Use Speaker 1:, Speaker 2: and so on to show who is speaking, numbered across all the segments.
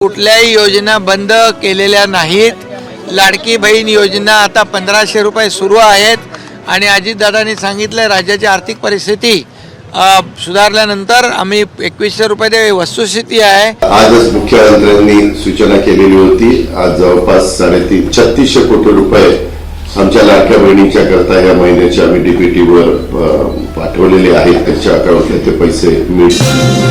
Speaker 1: कुठल्याही योजना बंद केलेल्या नाहीत। लाडकी बहीण योजना आता 1500 रुपये सुरू आहेत आणि अजितदादांनी सांगितलं राज्याची आर्थिक परिस्थिती सुधारल्यानंतर आम्ही 2100 रुपये वस्तुस्थिती आहे।
Speaker 2: आजच मुख्यमंत्र्यांनी सूचना केलेली होती। आज जवळपास 3600 कोटी रुपये आमच्या लाडक्या बहिणींच्या करता या महिन्याच्या आम्ही डीपीटी वर पाठवलेले आहेत। त्याच्या अकाउंटला ते पैसे मिळतील।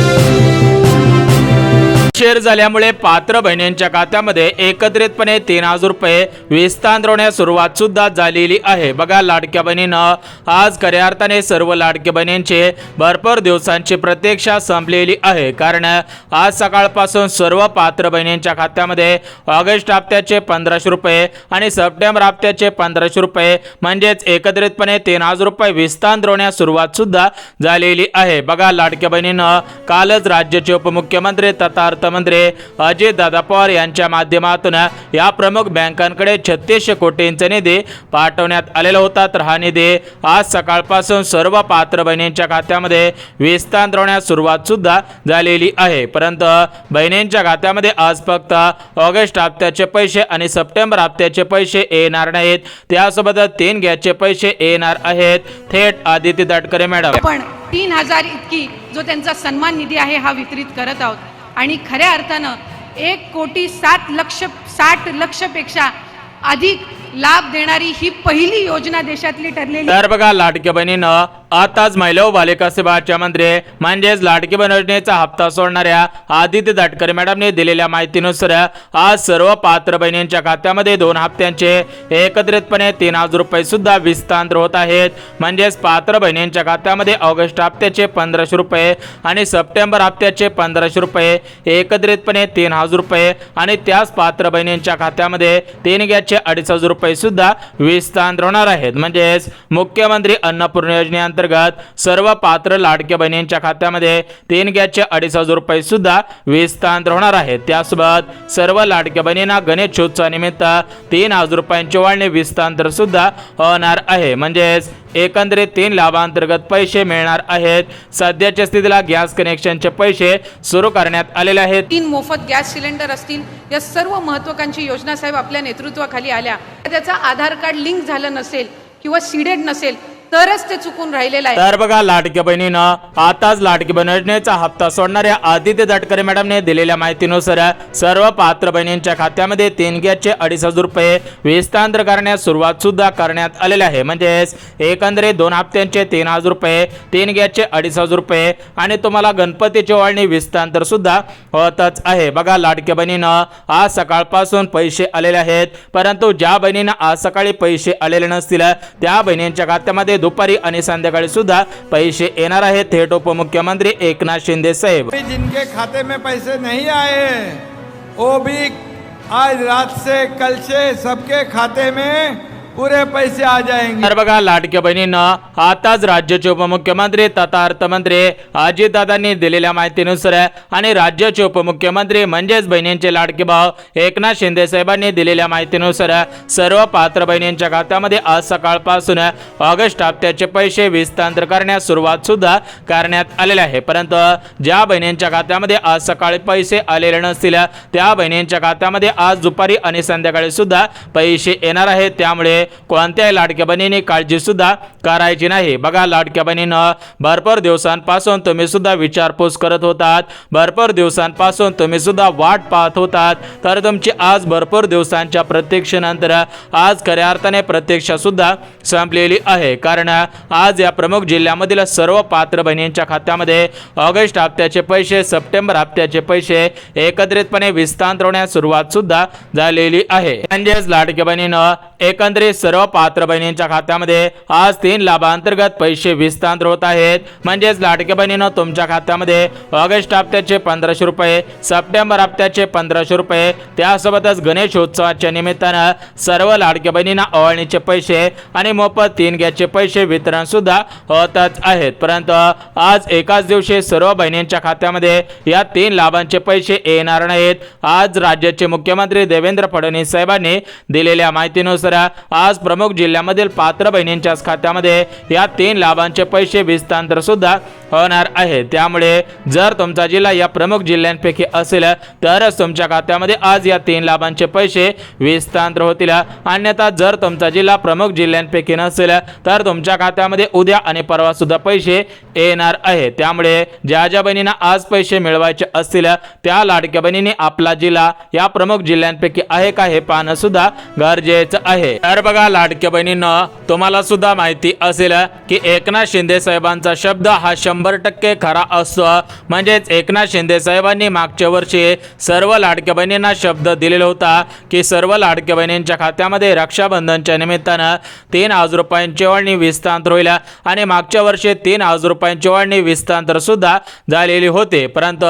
Speaker 3: शेअर झाल्यामुळे पात्र बहिणींच्या खात्यामध्ये एकत्रितपणे 3000 रुपये विस्तारण्यास सुरुवात सुद्धा झालेली आहे। बघा, लाडक्या बहिणीनं आज खऱ्या अर्थाने सर्व लाडक्या बहिणींचे भरपूर दिवसांची प्रतीक्षा संपलेली आहे, कारण आज सकाळपासून सर्व पात्र बहिणींच्या खात्यामध्ये ऑगस्ट हप्त्याचे 1500 रुपये आणि सप्टेंबर हप्त्याचे 1500 रुपये म्हणजेच एकत्रितपणे 3000 रुपये विस्तारण्यास सुरुवात सुद्धा झालेली आहे। बघा, लाडक्या बहिणीनं कालच राज्याचे उपमुख्यमंत्री तथा मंत्री अजितदादा पवार यांच्या माध्यमातून या प्रमुख बँकांकडे 3600 कोटींचा निधी पाठवण्यात आलेला होता। तर हा निधी आज सकाळपासून सर्व पात्र बहिणींच्या खात्यामध्ये विस्तारण्यास सुरुवात सुद्धा झालेली आहे। परंतु बहिणींच्या खात्यामध्ये आज फक्त ऑगस्ट हप्त्याचे पैसे आणि सप्टेंबर हप्त्याचे पैसे येणार नाहीत, त्यासोबतच 3 गॅसचे पैसे येणार आहेत। थेट आदिती तटकरे मॅडम
Speaker 4: पण 3000 इतकी जो त्यांचा सन्मान निधी आहे हा वितरित करत आहोत आणि खऱ्या अर्थानं 1,60,00,000 पेक्षा अधिक लाभ देणारी ही पहिली योजना देशातली ठरलेली।
Speaker 3: तर बघा, लाडक्या बहिणीनं आताच महिला व बालिका सेवाच्या मंत्री म्हणजेच लाडकी बहीण योजनेचा हप्ता सोडणाऱ्या आदिती तटकरे मॅडमने दिलेल्या माहितीनुसार आज सर्व पात्र बहिणींच्या खात्यामध्ये 2 हप्त्यांचे एकत्रितपणे 3000 रुपये सुद्धा विस्तार होत आहेत। म्हणजेच पात्र बहिणींच्या खात्यामध्ये ऑगस्ट हप्त्याचे 1500 रुपये आणि सप्टेंबर हप्त्याचे 1500 रुपये एकत्रितपणे 3000 रुपये आणि त्याच पात्र बहिणींच्या खात्यामध्ये 3 गॅसचे 2500 रुपये सुद्धा विस्तार होणार आहेत। म्हणजेच मुख्यमंत्री अन्नपूर्णा योजनेअंतर्गत सर्व पात्र लाडक्या बहिणींच्या खात्यामध्ये 3 गॅसचे 2500 रुपये सुद्धा विस्तार होणार आहेत। त्यासोबत सर्व लाडक्या बहिणींना गणेशोत्सवानिमित्त 3000 रुपयांची वाढणी विस्तार सुद्धा होणार आहे। म्हणजेच एकंदरीत 3 लाभांतर्गत पैसे मिळणार आहेत। सध्याच्या स्थितीला गॅस कनेक्शनचे पैसे सुरू करण्यात आलेले आहेत।
Speaker 4: 3 मोफत गॅस सिलेंडर असतील, या सर्व महत्त्वाकांक्षी योजना साहेब आपल्या नेतृत्वाखाली आल्या। त्याचा आधार कार्ड लिंक झालं नसेल किंवा सीडेड नसेल तरच ते चुकून राहिलेलं आहे।
Speaker 3: तर बघा, लाडक्या बहिणीनं आताच लाडकी बहीण योजनेचा हप्ता सोडणाऱ्या आदित्य तटकरे मॅडमने दिलेल्या माहितीनुसार सर्व पात्र बहिणींच्या खात्यामध्ये 3 गॅसचे 2500 रुपये विस्तार करण्यास सुरुवात सुद्धा करण्यात आलेली आहे। म्हणजेच एकंदरीत 2 हप्त्यांचे 3000 रुपये, 3 गॅसचे 2500 रुपये आणि तुम्हाला गणपतीची वाढणी विस्तार सुद्धा होतच आहे। बघा, लाडक्या बहिणीनं आज सकाळपासून पैसे आलेले आहेत, परंतु ज्या बहिणींना आज सकाळी पैसे आलेले नसतील त्या बहिणींच्या खात्यामध्ये दुपारी आणि संध्याकाळी सुद्धा पैसे येणार आहेत। थेट उपमुख्यमंत्री एकनाथ शिंदे साहेब
Speaker 5: जिनके खाते में पैसे नहीं आए वो भी आज रात से कल से सबके खाते में पूरे पैसे आ जाएंगे।
Speaker 3: तर बघा, लाडक्या बहिणीनं आताच राज्याचे उपमुख्यमंत्री तथा अर्थमंत्री अजितदादांनी दिलेल्या माहितीनुसार आणि राज्याचे उपमुख्यमंत्री म्हणजेच बहिणींचे लाडके भाऊ एकनाथ शिंदे साहेबांनी दिलेल्या माहितीनुसार सर्व पात्र बहिणींच्या खात्यामध्ये आज सकाळपासून ऑगस्ट हप्त्याचे पैसे विस्तार करण्यास सुरुवात सुद्धा करण्यात आलेले आहे। परंतु ज्या बहिणींच्या खात्यामध्ये आज सकाळी पैसे आलेले नसतील त्या बहिणींच्या खात्यामध्ये आज दुपारी आणि संध्याकाळी सुद्धा पैसे येणार आहेत। त्यामुळे कोणत्याही लाडक्या बहिणीने काळजी सुद्धा करायची नाही। बघा, लाडक्या बहिणीनं भरपूर दिवसांपासून तुम्ही सुद्धा विचारपूस करत होतात, भरपूर दिवसांपासून तुम्ही सुद्धा वाट पाहत होतात, तर तुमची आज भरपूर दिवसांच्या प्रतीक्षेनंतर आज खऱ्या अर्थाने प्रतीक्षा सुद्धा संपलेली आहे। कारण आज या प्रमुख जिल्ह्यामधील सर्व पात्र बहिणींच्या खात्यामध्ये ऑगस्ट हप्त्याचे पैसे, सप्टेंबर हप्त्याचे पैसे एकत्रितपणे विस्तार होण्यास सुरुवात सुद्धा झालेली आहे। म्हणजेच लाडक्या बहिणीनं एकंदरीत सर्व पात्र बहिणींच्या खात्यामध्ये आज 3 लाभांतर्गत पैसे विस्तार होत आहेत। म्हणजेच लाडक्या बहिणीनं तुमच्या खात्यामध्ये ऑगस्ट हप्त्याचे 1500 रुपये, सप्टेंबर हप्त्याचे 1500 रुपये, त्यासोबतच गणेशोत्सवाच्या निमित्तानं सर्व लाडक्या बहिणींना ओवाळणीचे पैसे आणि मोफत 3 गॅसचे पैसे वितरण सुद्धा होतच आहेत। परंतु आज एकाच दिवशी सर्व बहिणींच्या खात्यामध्ये या 3 लाभांचे पैसे येणार नाहीत। आज राज्याचे मुख्यमंत्री देवेंद्र फडणवीस साहेबांनी दिलेल्या माहितीनुसार आज प्रमुख जिल्ह्यामधील पात्र बहिणींच्याच खात्यामध्ये या 3 लाभांचे पैसे विस्तांतर सुद्धा होणार आहे। त्यामुळे जर तुमचा जिल्हा या प्रमुख जिल्ह्यांपैकी असेल तरच तुमच्या खात्यामध्ये आज या 3 लाभांचे पैसे विस्तांतर होतील, अन्यथा जर तुमचा जिल्हा प्रमुख जिल्ह्यांपैकी नसेल तर तुमच्या खात्यामध्ये उद्या आणि परवा सुद्धा पैसे येणार आहे। त्यामुळे ज्या ज्या बहिणींना आज पैसे मिळवायचे असतील त्या लाडक्या बहिणींनी आपला जिल्हा या प्रमुख जिल्ह्यांपैकी आहे का हे पाहणं सुद्धा गरजेचं आहे। तर बघा लाडक्या बहिणींनो, तुम्हाला सुद्धा माहिती असेल की एकनाथ शिंदे साहेबांचा शब्द हा 100% खरा असतो। म्हणजेच एकनाथ शिंदे साहेबांनी मागच्या वर्षी सर्व लाडक्या बहिणींना शब्द दिलेला होता की सर्व लाडक्या बहिणींच्या खात्यामध्ये रक्षाबंधनच्या निमित्तानं 3,000 रुपयांची वाढणी विस्तांतर होईल आणि मागच्या वर्षी 3,000 रुपयांची वाढणी विस्तांतर सुद्धा झालेली होते। परंतु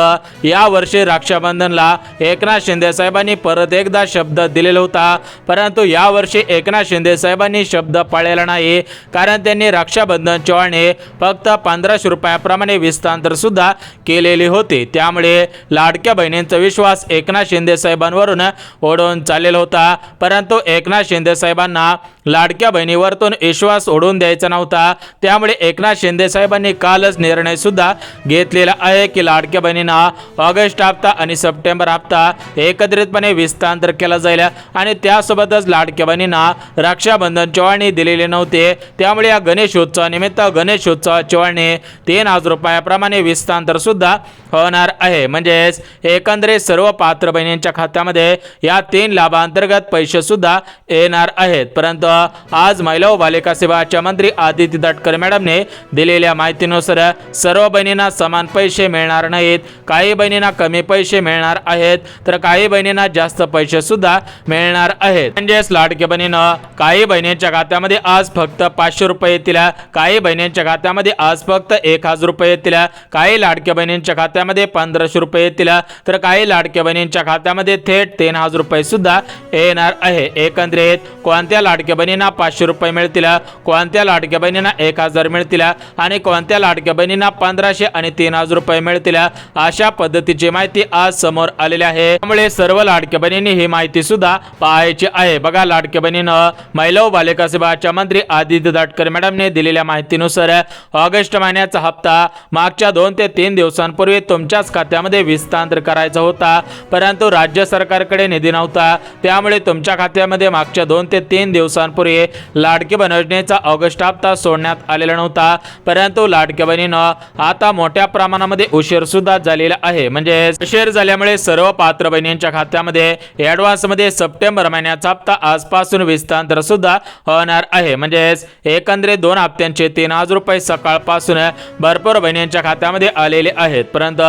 Speaker 3: या वर्षी रक्षाबंधनला एकनाथ शिंदे साहेबांनी परत एकदा शब्द दिलेला होता, परंतु या वर्षी एकनाथ शिंदे साहेबांनी शब्द पाळलेला नाही, कारण त्यांनी रक्षाबंधनची वाढणी फक्त 1500 रुपयाप्रमाणे विस्तांतर सुद्धा केलेली होती। त्यामुळे लाडक्या बहिणींचा विश्वास एकनाथ शिंदे साहेबांवरून ओढून चाललेला होता, परंतु एकनाथ शिंदे साहेबांना लाडक्या बहिणीवरतून विश्वास ओढून द्यायचा नव्हता। त्यामुळे एकनाथ शिंदे साहेबांनी कालच निर्णय सुद्धा घेतलेला आहे की लाडक्या बहिणींना ऑगस्ट हप्ता आणि सप्टेंबर हप्ता एकत्रितपणे विस्तांतर केला जाईल आणि त्यासोबतच लाडक्या बहिणींना रक्षाबंधनची वाढणी दिलेली नव्हते। त्यामुळे या गणेशोत्सवानिमित्त गणेशोत्सवाची वाढणी 3,000 रुपयाप्रमाणे विस्तांतर सुद्धा होणार आहे। म्हणजेच एकंदरीत सर्व पात्र बहिणींच्या खात्यामध्ये या 3 लाभांतर्गत पैसे सुद्धा येणार आहेत। परंतु आज महिला व बालिका सेवाच्या मंत्री आदिती तटकरे मॅडमने दिलेल्या माहितीनुसार सर्व बहिणींना समान पैसे मिळणार नाहीत, काही बहिणींना कमी पैसे मिळणार आहेत तर काही बहिणींना जास्त पैसे सुद्धा मिळणार आहेत। म्हणजेच लाडक्या बहिणींना काही बहिणींच्या खात्यामध्ये आज फक्त 500 रुपये येतील, काही बहिणींच्या खात्यामध्ये आज फक्त 1,000 रुपये येतील, काही लाडक्या बहिणींच्या खात्यामध्ये 1500 रुपये येतील तर काही लाडक्या बहिणींच्या खात्यामध्ये थेट 3,000 रुपये सुद्धा येणार आहे। एकंदरीत कोणत्या लाडक्या बहिणींना 500 रुपये मिळतील, कोणत्या लाडक्या बहिणींना 1,000 मिळतील आणि कोणत्या लाडक्या बहिणींना 1500 आणि 3,000 रुपये मिळतील, अशा पद्धतीची माहिती आज समोर आलेली आहे। त्यामुळे सर्व लाडक्या बहिणींनी ही माहिती सुद्धा पाहायची आहे। बघा लाडक्या बहिणींना महिला व बालिका सेवाच्या मंत्री आदिती तटकरे मॅडमने दिलेल्या माहितीनुसार ऑगस्ट महिन्याचा हप्ता मागच्या 2 ते 3 दिवसांपूर्वी तुमच्याच खात्यामध्ये विस्तांतर करायचा होता, परंतु राज्य सरकारकडे निधी नव्हता। त्यामुळे तुमच्या खात्यामध्ये मागच्या 2 ते 3 दिवसांपूर्वी लाडकी बहीण योजनेचा ऑगस्ट हप्ता सोडण्यात आलेला नव्हता, परंतु लाडक्या बहिणींना आता मोठ्या प्रमाणामध्ये उशीर सुद्धा झालेला आहे। म्हणजे उशीर झाल्यामुळे सर्व पात्र बहिणींच्या खात्यामध्ये ॲडव्हान्स मध्ये सप्टेंबर महिन्याचा हप्ता आजपासून विस्तांतर सुद्धा होणार आहे। म्हणजेच एकंदरीत 2 हप्त्यांचे 3,000 रुपये सकाळपासून भरपूर बहिणींच्या खात्यामध्ये आलेले आहेत, परंतु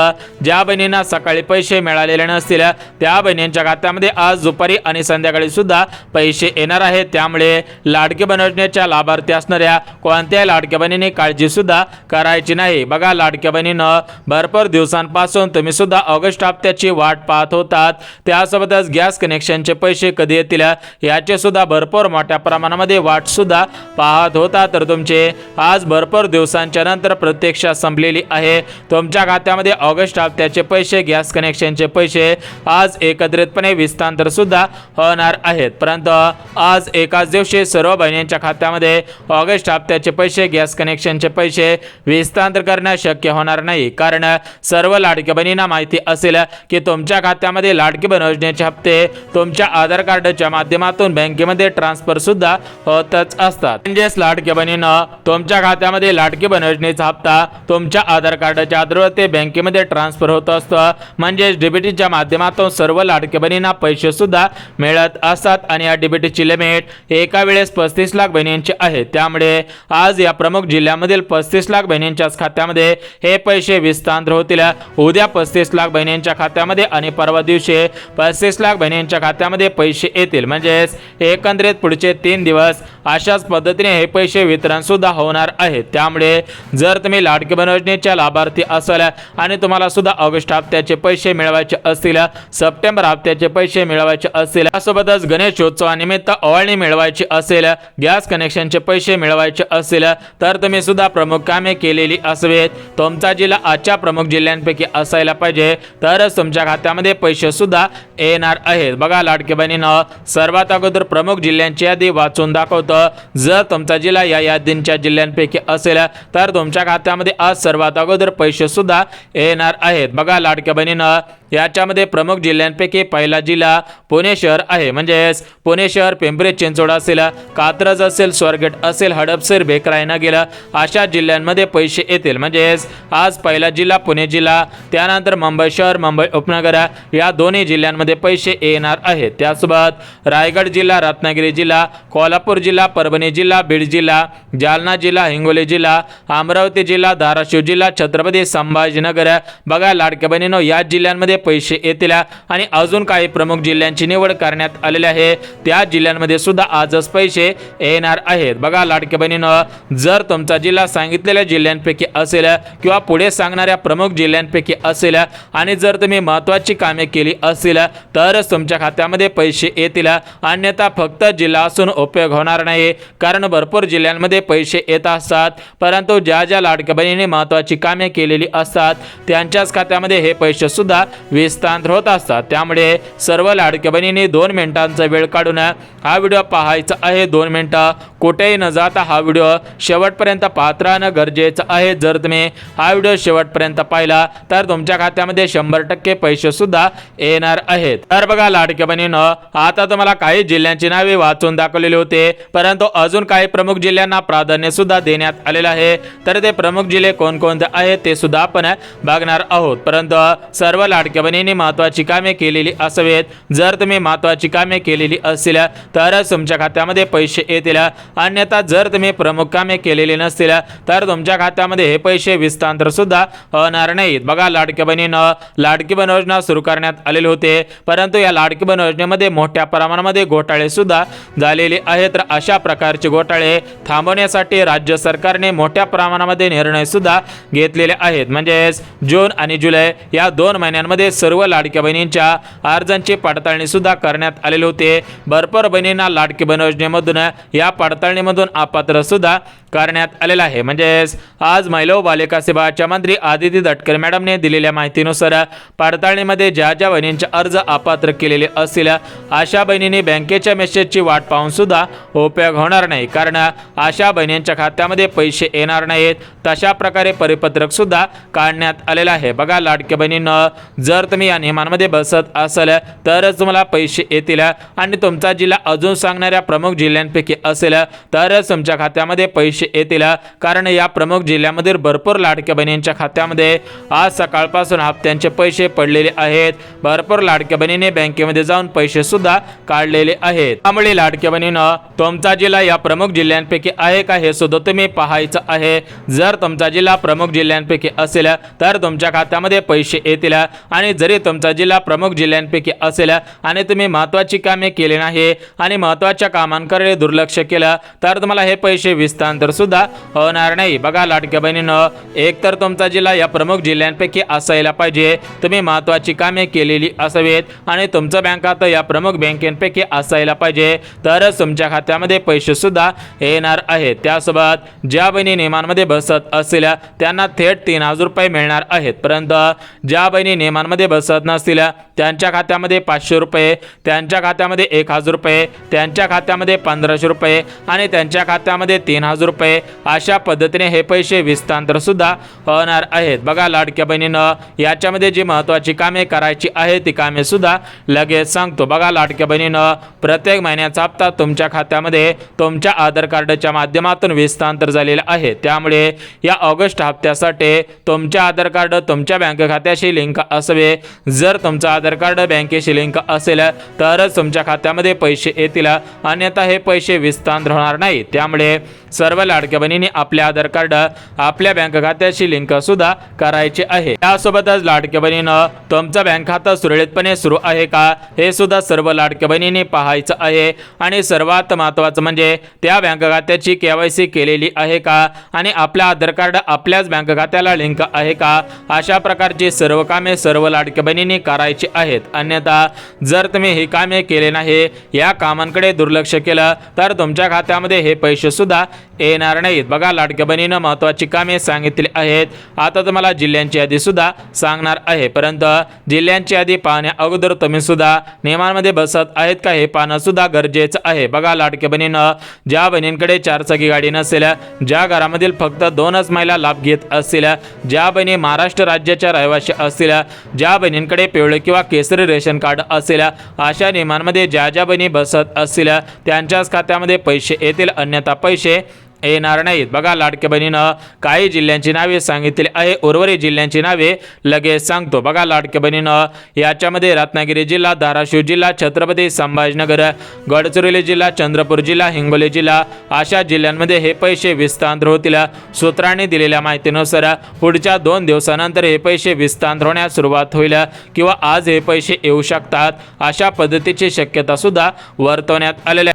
Speaker 3: ज्या बहिणींना सकाळी पैसे मिळालेले नसतील त्या बहिणींच्या खात्यामध्ये आज दुपारी आणि संध्याकाळी सुद्धा पैसे येणार आहेत। त्यामुळे लाडकी बहीण योजनेच्या लाभार्थी असणाऱ्या कोणत्याही लाडक्या बहिणींनी काळजी सुद्धा करायची नाही। बघा लाडक्या बहिणींना भरपूर दिवसांपासून तुम्ही सुद्धा ऑगस्ट हप्त्याची वाट पाहत होतात, त्यासोबतच गॅस कनेक्शनचे पैसे कधी येतील याचे सुद्धा भरपूर मोठ्या प्रमाणामध्ये वाट सुद्धा पाहत होता, तर तुमचे आज भरपूर दिवसांच्या नंतर प्रत्यक्षात संपलेली आहे। तुमच्या खात्यामध्ये ऑगस्ट हप्त्याचे पैसे गॅस कनेक्शनचे पैसे आज एकत्रितपणे विस्तांतर सुद्धा होणार आहेत, परंतु आज एकाच दिवशी सर्व बहिणींच्या खात्यामध्ये ऑगस्ट हप्त्याचे पैसे गॅस कनेक्शनचे पैसे विस्तांतर करणे शक्य होणार नाही, कारण सर्व लाडक्या बहिणींना माहिती असेल की तुमच्या खात्यामध्ये लाडकी बहीण योजनेचे हप्ते तुमच्या आधार कार्डच्या माध्यमातून बँकेमध्ये ट्रान्सफर सुद्धा होतच असतात। म्हणजेच लाडक्या बहिणींना तुमच्या खात्यामध्ये लाडकी बहीण योजनेचा हप्ता तुमच्या आधार कार्डच्या आधारावर बँकेमध्ये ट्रान्सफर होत असतो। म्हणजेच डीबीटीच्या माध्यमातून सर्व लाडक्या बहिणींना पैसे सुद्धा मिळत असतात आणि या डीबीटीची लिमिट एका वेळेस 35 लाख बहिणींची आहे। त्यामुळे आज या प्रमुख जिल्ह्यामधील 35 लाख बहिणींच्याच खात्यामध्ये हे पैसे विस्तांतर होतील। उद्या 35 लाख बहिणींच्या खात्यामध्ये आणि परवा दिवशी 35 लाख बहिणींच्या खात्यामध्ये पैसे येतील। म्हणजेच एकंदरीत पुढचे 3 दिवस अशाच पद्धतीने हे पैसे वितरण सुद्धा होणार आहे। त्यामुळे जर तुम्ही लाडकी बहीण योजनेच्या लाभार्थी असाल आणि तुम्हाला सुद्धा ऑगस्ट हप्त्याचे पैसे मिळवायचे असतील, सप्टेंबर हप्त्याचे पैसे मिळवायचे असतील, त्यासोबतच गणेशोत्सवानिमित्त ओवाळणी मिळवायची असेल, गॅस कनेक्शनचे पैसे मिळवायचे असेल, तर तुम्ही सुद्धा प्रमुख कामे केलेली असावेत। तुमचा जिल्हा आजच्या प्रमुख जिल्ह्यांपैकी असायला पाहिजे, तरच तुमच्या खात्यामध्ये पैसे सुद्धा येणार आहेत। बघा लाडकी बहिणींनो, सर्वात अगोदर प्रमुख जिल्ह्यांची यादी वाचून दाखवतो। जर तुमचा जिल्हा या यादींच्या जिल्ह्यांपैकी असेल तर तुमच्या खात्यामध्ये आज सर्वात अगोदर पैसे सुद्धा येणार आहेत। बघा लाडकी बहिणींनो, याच्यामध्ये प्रमुख जिल्ह्यांपैकी पहिला जिल्हा पुणे शहर आहे, म्हणजेच पुणे शहर, पिंपरी चिंचवड असेल, कात्रज असेल, स्वारगेट असेल, हडपसर, बेकराई नगर अशा जिल्ह्यांमध्ये पैसे येतील। म्हणजेच आज पहिला जिल्हा पुणे जिल्हा, त्यानंतर मुंबई शहर, मुंबई उपनगर या दोन्ही जिल्ह्यांमध्ये पैसे येणार आहेत। त्यासोबत रायगड जिल्हा, रत्नागिरी जिल्हा, कोल्हापूर जिल्हा, परभणी जिल्हा, बीड जिल्हा, जालना जिल्हा, हिंगोली जिल्हा, अमरावती जिल्हा, धाराशिव जिल्हा, छत्रपती संभाजीनगर, बघा लाडक्या बहिणींनो, या जिल्ह्यांमध्ये पैसे येतील आणि अजून काही प्रमुख जिल्ह्यांची निवड करण्यात आलेली आहे, त्या जिल्ह्यांमध्ये सुद्धा आजच पैसे येणार आहेत। बघा लाडक्या बहिणींनो, जर तुमचा जिल्हा सांगितलेल्या जिल्ह्यांपैकी असेल किंवा पुढे सांगणाऱ्या प्रमुख जिल्ह्यांपैकी असेल आणि जर तुम्ही महत्त्वाची कामे केली असेल तरच तुमच्या खात्यामध्ये पैसे येतील, अन्यथा फक्त जिल्हा असून उपयोग होणार नाही। कारण भरपूर जिल्ह्यांमध्ये पैसे येत असतात, परंतु ज्या ज्या लाडक्या बहिणींनी महत्त्वाची कामे केलेली असतात त्यांच्याच खात्यामध्ये हे पैसे सुद्धा विस्तार होत असतात। त्यामुळे सर्व लाडक्या बहिणींनी 2 मिनिटांचा वेळ काढून हा व्हिडिओ पाहायचा आहे। 2 मिनिटं कुठेही न जाता हा व्हिडिओ शेवटपर्यंत पाहत राहणं गरजेचं आहे। जर तुम्ही हा व्हिडिओ शेवटपर्यंत पाहिला तर तुमच्या खात्यामध्ये 100% पैसे सुद्धा येणार आहेत। तर बघा लाडक्या बहिणींनो, आता तुम्हाला काही जिल्ह्यांची नावे वाचून दाखवलेली होते, परंतु अजून काही प्रमुख जिल्ह्यांना प्राधान्य सुद्धा देण्यात आलेलं आहे। तर ते प्रमुख जिल्हे कोणकोणते आहेत ते सुद्धा आपण बघणार आहोत। परंतु सर्व लाडक्या बहिणींनी महत्त्वाची कामे केलेली असावेत। जर तुम्ही महत्त्वाची कामे केलेली असतील तरच तुमच्या खात्यामध्ये पैसे येतील, अन्यथा जर तुम्ही प्रमुख कामे केलेली नसतील तर तुमच्या खात्यामध्ये हे पैसे विस्तार सुद्धा होणार नाहीत। बघा लाडकी बहिणींनो, लाडकी बहीण योजना सुरू करण्यात आलेली होते, परंतु या लाडकी बहीण योजनेमध्ये मोठ्या प्रमाणामध्ये घोटाळे सुद्धा झालेले आहेत। तर अशा प्रकारचे घोटाळे थांबवण्यासाठी राज्य सरकारने मोठ्या प्रमाणामध्ये निर्णय सुद्धा घेतलेले आहेत। म्हणजेच जून आणि जुलै या 2 महिन्यांमध्ये सर्व लाडक्या बहिणींच्या अर्जांची पडताळणी सुद्धा करण्यात आलेली होते। भरपूर बहिणींना लाडकी बहीण योजनेमधून या पडताळणीमधून अपात्र सुद्धा करण्यात आलेला आहे। म्हणजेच आज महिला व बालिका सेवाच्या मंत्री आदिती तटकरे मॅडमने दिलेल्या माहितीनुसार पडताळणीमध्ये ज्या ज्या बहिणींचे अर्ज अपात्र केलेले असतील अशा बहिणींनी बँकेच्या मेसेजची वाट पाहून सुद्धा उपयोग होणार नाही, कारण अशा बहिणींच्या खात्यामध्ये पैसे येणार नाहीत। तशा प्रकारे परिपत्रक सुद्धा काढण्यात आलेलं आहे। बघा लाडक्या बहिणींनो, जर तुम्ही या नियमांमध्ये बसत असाल तरच तुम्हाला पैसे येतील आणि तुमचा जिल्हा अजून सांगणाऱ्या प्रमुख जिल्ह्यांपैकी असेल तरच तुमच्या खात्यामध्ये पैसे येतील, कारण या प्रमुख जिल्ह्यामधील भरपूर लाडक्या बहिणींच्या खात्यामध्ये आज सकाळपासून हप्त्यांचे पैसे पडलेले आहेत। भरपूर लाडक्या बहिणीने बँकेमध्ये जाऊन पैसे सुद्धा काढलेले आहेत। त्यामुळे लाडक्या बहिणींनो, तुमचा जिल्हा या प्रमुख जिल्ह्यांपैकी आहे का हे सुद्धा तुम्ही पाहायचं आहे। जर तुमचा जिल्हा प्रमुख जिल्ह्यांपैकी असेल तर तुमच्या खात्यामध्ये पैसे येतील, आणि जरी तुमचा जिल्हा प्रमुख जिल्ह्यांपैकी असेल आणि तुम्ही महत्त्वाची कामे केली नाही आणि महत्त्वाच्या कामांकडे दुर्लक्ष केलं तर तुम्हाला हे पैसे विस्तार सुद्धा होणार नाही। बघा लाडक्या बहिणींनो, एक तर तुमचा जिल्हा या प्रमुख जिल्ह्यांपैकी असायला पाहिजे, तुम्ही महत्त्वाची कामे केलेली असावेत आणि तुमचं बँक खातं या प्रमुख बँकेपैकी असायला पाहिजे, तरच तुमच्या खात्यामध्ये पैसे सुद्धा येणार आहेत। त्यासोबत ज्या बहिणी नियमांमध्ये बसत असतील त्यांना थेट 3000 रुपये मिळणार आहेत, परंतु ज्या बहिणी नियमांमध्ये बसत नसतील त्यांच्या खात्यामध्ये 500 रुपये, त्यांच्या खात्यामध्ये 1000 रुपये, त्यांच्या खात्यामध्ये 1500 रुपये आणि त्यांच्या खात्यामध्ये 3000 रुपये अशा पद्धतीने हे पैसे विस्तार सुद्धा होणार आहेत। बघा लाडक्या बहिणींनो, याच्यामध्ये जी महत्त्वाची कामे करायची आहे ती कामे सुद्धा लगेच सांगतो। बघा लाडक्या बहिणींनो, प्रत्येक महिन्याचा हप्ता तुमच्या खात्यामध्ये तुमच्या आधार कार्डच्या माध्यमातून विस्तार झालेला आहे। त्यामुळे या ऑगस्ट हप्त्यासाठी तुमच्या आधार कार्ड तुमच्या बँक खात्याशी लिंक असावे। जर तुमचं आधार कार्ड बँकेशी लिंक असेल तरच तुमच्या खात्यामध्ये पैसे येतील, अन्यथा हे पैसे विस्तार होणार नाही। त्यामुळे सर्व लाडक्या बहिणींनी आपले आधार कार्ड आपल्या बँक खात्याशी लिंक सुद्धा करायचे आहे। त्यासोबतच लाडक्या बहिणीनं तुमचं बँक खातं सुरळीतपणे सुरू आहे का हे सुद्धा सर्व लाडक्या बहिणींनी पाहायचं आहे आणि सर्वात महत्त्वाचं म्हणजे त्या बँक खात्याची KYC केलेली आहे का आणि आपलं आधार कार्ड आपल्याच बँक खात्याला लिंक आहे का, अशा प्रकारची सर्व कामे सर्व लाडक्या बहिणींनी करायची आहेत। अन्यथा जर तुम्ही ही कामे केले नाही, या कामांकडे दुर्लक्ष केलं तर तुमच्या खात्यामध्ये हे पैसे सुद्धा येणार नाहीत। बघा लाडक्या बहिणीनं महत्त्वाची कामे सांगितली आहेत। आता तुम्हाला जिल्ह्यांची यादी सुद्धा सांगणार आहे, परंतु जिल्ह्यांची यादी पाहण्या अगोदर तुम्ही सुद्धा नियमांमध्ये बसत आहेत का हे पाहणं सुद्धा गरजेचं आहे। बघा लाडक्या बहिणीनं ज्या बहिणींकडे 4 चाकी गाडी नसेल, ज्या घरामधील फक्त 2च महिला लाभ घेत असतील, ज्या बहिणी महाराष्ट्र राज्याच्या रहिवासी असतील, ज्या बहिणींकडे पिवळे किंवा केसरी रेशन कार्ड असेल, अशा नियमांमध्ये ज्या ज्या बहिणी बसत असतील त्यांच्याच खात्यामध्ये पैसे येतील, अन्यथा पैसे येणार नाहीत। बघा लाडक्या बहिणीनं काही जिल्ह्यांची नावे सांगितली आहे, उर्वरित जिल्ह्यांची नावे लगेच सांगतो। बघा लाडक्या बहिणीनं याच्यामध्ये रत्नागिरी जिल्हा, धाराशिव जिल्हा, छत्रपती संभाजीनगर, गडचिरोली जिल्हा, चंद्रपूर जिल्हा, हिंगोली जिल्हा अशा जिल्ह्यांमध्ये हे पैसे विस्तार होतील। सूत्रांनी दिलेल्या माहितीनुसार पुढच्या 2 दिवसानंतर हे पैसे विस्तार होण्यास सुरुवात होईल किंवा आज हे पैसे येऊ शकतात, अशा पद्धतीची शक्यता सुद्धा वर्तवण्यात आलेली